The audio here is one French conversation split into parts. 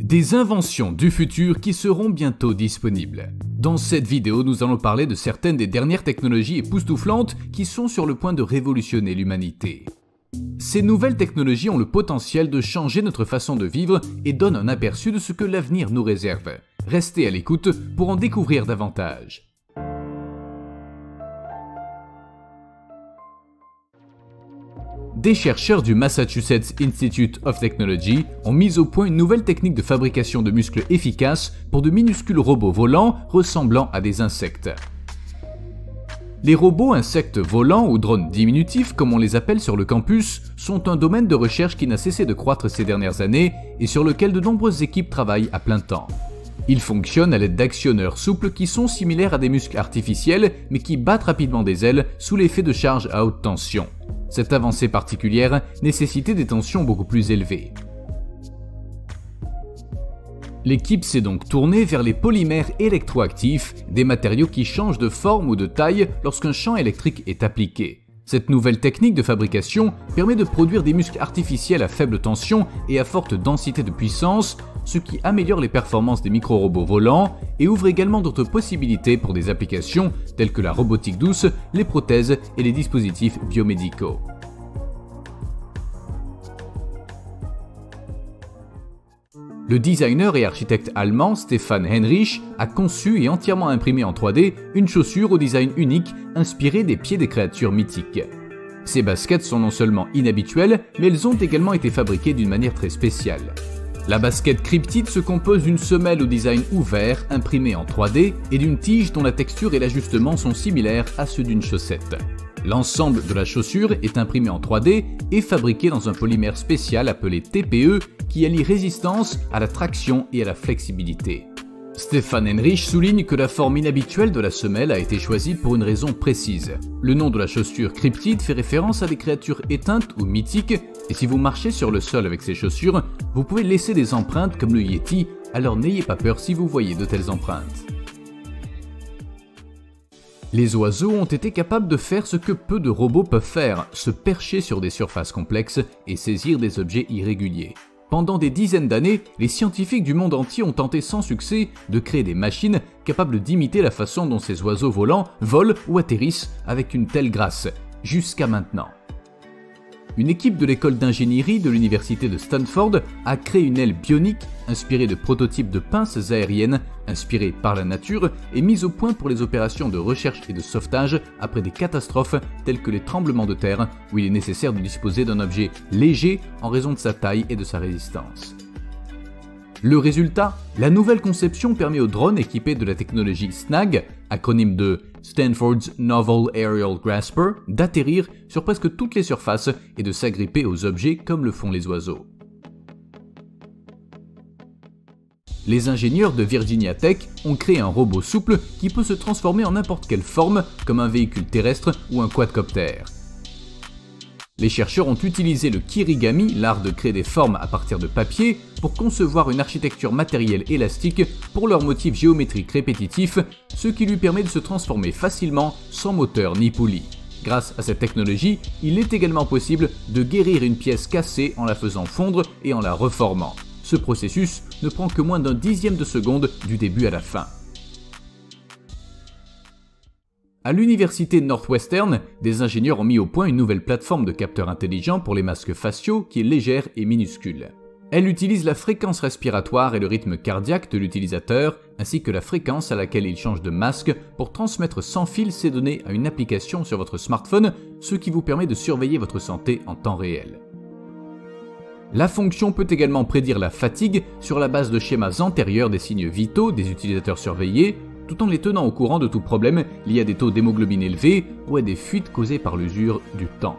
Des inventions du futur qui seront bientôt disponibles. Dans cette vidéo, nous allons parler de certaines des dernières technologies époustouflantes qui sont sur le point de révolutionner l'humanité. Ces nouvelles technologies ont le potentiel de changer notre façon de vivre et donnent un aperçu de ce que l'avenir nous réserve. Restez à l'écoute pour en découvrir davantage. Des chercheurs du Massachusetts Institute of Technology ont mis au point une nouvelle technique de fabrication de muscles efficace pour de minuscules robots volants ressemblant à des insectes. Les robots insectes volants ou drones diminutifs, comme on les appelle sur le campus, sont un domaine de recherche qui n'a cessé de croître ces dernières années et sur lequel de nombreuses équipes travaillent à plein temps. Ils fonctionnent à l'aide d'actionneurs souples qui sont similaires à des muscles artificiels mais qui battent rapidement des ailes sous l'effet de charges à haute tension. Cette avancée particulière nécessitait des tensions beaucoup plus élevées. L'équipe s'est donc tournée vers les polymères électroactifs, des matériaux qui changent de forme ou de taille lorsqu'un champ électrique est appliqué. Cette nouvelle technique de fabrication permet de produire des muscles artificiels à faible tension et à forte densité de puissance, ce qui améliore les performances des micro-robots volants et ouvre également d'autres possibilités pour des applications telles que la robotique douce, les prothèses et les dispositifs biomédicaux. Le designer et architecte allemand Stefan Heinrich a conçu et entièrement imprimé en 3D une chaussure au design unique inspirée des pieds des créatures mythiques. Ces baskets sont non seulement inhabituelles, mais elles ont également été fabriquées d'une manière très spéciale. La basket Cryptid se compose d'une semelle au design ouvert imprimée en 3D et d'une tige dont la texture et l'ajustement sont similaires à ceux d'une chaussette. L'ensemble de la chaussure est imprimé en 3D et fabriqué dans un polymère spécial appelé TPE qui allie résistance à la traction et à la flexibilité. Stefan Heinrich souligne que la forme inhabituelle de la semelle a été choisie pour une raison précise. Le nom de la chaussure Cryptid fait référence à des créatures éteintes ou mythiques, et si vous marchez sur le sol avec ces chaussures, vous pouvez laisser des empreintes comme le Yeti, alors n'ayez pas peur si vous voyez de telles empreintes. Les oiseaux ont été capables de faire ce que peu de robots peuvent faire, se percher sur des surfaces complexes et saisir des objets irréguliers. Pendant des dizaines d'années, les scientifiques du monde entier ont tenté sans succès de créer des machines capables d'imiter la façon dont ces oiseaux volants volent ou atterrissent avec une telle grâce, jusqu'à maintenant. Une équipe de l'école d'ingénierie de l'université de Stanford a créé une aile bionique inspirée de prototypes de pinces aériennes inspirées par la nature et mise au point pour les opérations de recherche et de sauvetage après des catastrophes telles que les tremblements de terre où il est nécessaire de disposer d'un objet léger en raison de sa taille et de sa résistance. Le résultat, la nouvelle conception permet aux drones équipés de la technologie SNAG, acronyme de Stanford's Novel Aerial Grasper, d'atterrir sur presque toutes les surfaces et de s'agripper aux objets comme le font les oiseaux. Les ingénieurs de Virginia Tech ont créé un robot souple qui peut se transformer en n'importe quelle forme, comme un véhicule terrestre ou un quadcoptère. Les chercheurs ont utilisé le kirigami, l'art de créer des formes à partir de papier, pour concevoir une architecture matérielle élastique pour leurs motifs géométriques répétitifs, ce qui lui permet de se transformer facilement sans moteur ni poulie. Grâce à cette technologie, il est également possible de guérir une pièce cassée en la faisant fondre et en la reformant. Ce processus ne prend que moins d'un dixième de seconde du début à la fin. À l'université Northwestern, des ingénieurs ont mis au point une nouvelle plateforme de capteurs intelligents pour les masques faciaux qui est légère et minuscule. Elle utilise la fréquence respiratoire et le rythme cardiaque de l'utilisateur, ainsi que la fréquence à laquelle il change de masque pour transmettre sans fil ces données à une application sur votre smartphone, ce qui vous permet de surveiller votre santé en temps réel. La fonction peut également prédire la fatigue sur la base de schémas antérieurs des signes vitaux des utilisateurs surveillés, tout en les tenant au courant de tout problème lié à des taux d'hémoglobine élevés ou à des fuites causées par l'usure du temps.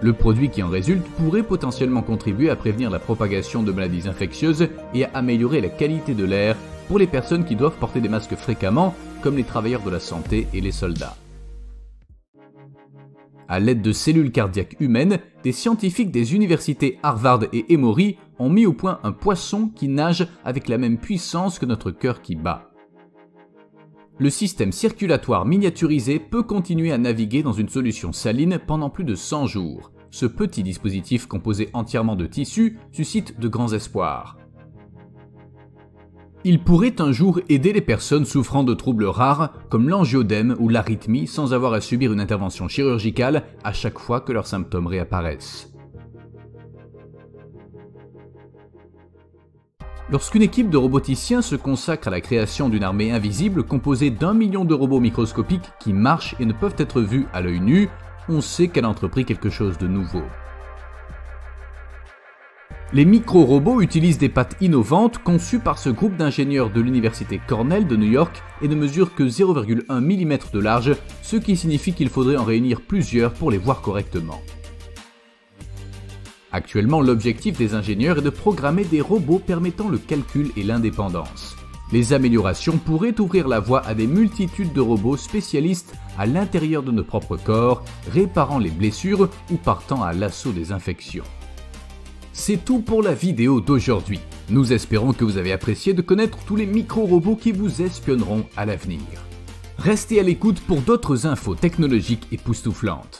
Le produit qui en résulte pourrait potentiellement contribuer à prévenir la propagation de maladies infectieuses et à améliorer la qualité de l'air pour les personnes qui doivent porter des masques fréquemment, comme les travailleurs de la santé et les soldats. À l'aide de cellules cardiaques humaines, des scientifiques des universités Harvard et Emory ont mis au point un poisson qui nage avec la même puissance que notre cœur qui bat. Le système circulatoire miniaturisé peut continuer à naviguer dans une solution saline pendant plus de 100 jours. Ce petit dispositif composé entièrement de tissu suscite de grands espoirs. Il pourrait un jour aider les personnes souffrant de troubles rares comme l'angiodème ou l'arythmie sans avoir à subir une intervention chirurgicale à chaque fois que leurs symptômes réapparaissent. Lorsqu'une équipe de roboticiens se consacre à la création d'une armée invisible composée d'1 million de robots microscopiques qui marchent et ne peuvent être vus à l'œil nu, on sait qu'elle a entrepris quelque chose de nouveau. Les micro-robots utilisent des pattes innovantes conçues par ce groupe d'ingénieurs de l'université Cornell de New York et ne mesurent que 0,1 mm de large, ce qui signifie qu'il faudrait en réunir plusieurs pour les voir correctement. Actuellement, l'objectif des ingénieurs est de programmer des robots permettant le calcul et l'indépendance. Les améliorations pourraient ouvrir la voie à des multitudes de robots spécialistes à l'intérieur de nos propres corps, réparant les blessures ou partant à l'assaut des infections. C'est tout pour la vidéo d'aujourd'hui. Nous espérons que vous avez apprécié de connaître tous les micro-robots qui vous espionneront à l'avenir. Restez à l'écoute pour d'autres infos technologiques époustouflantes.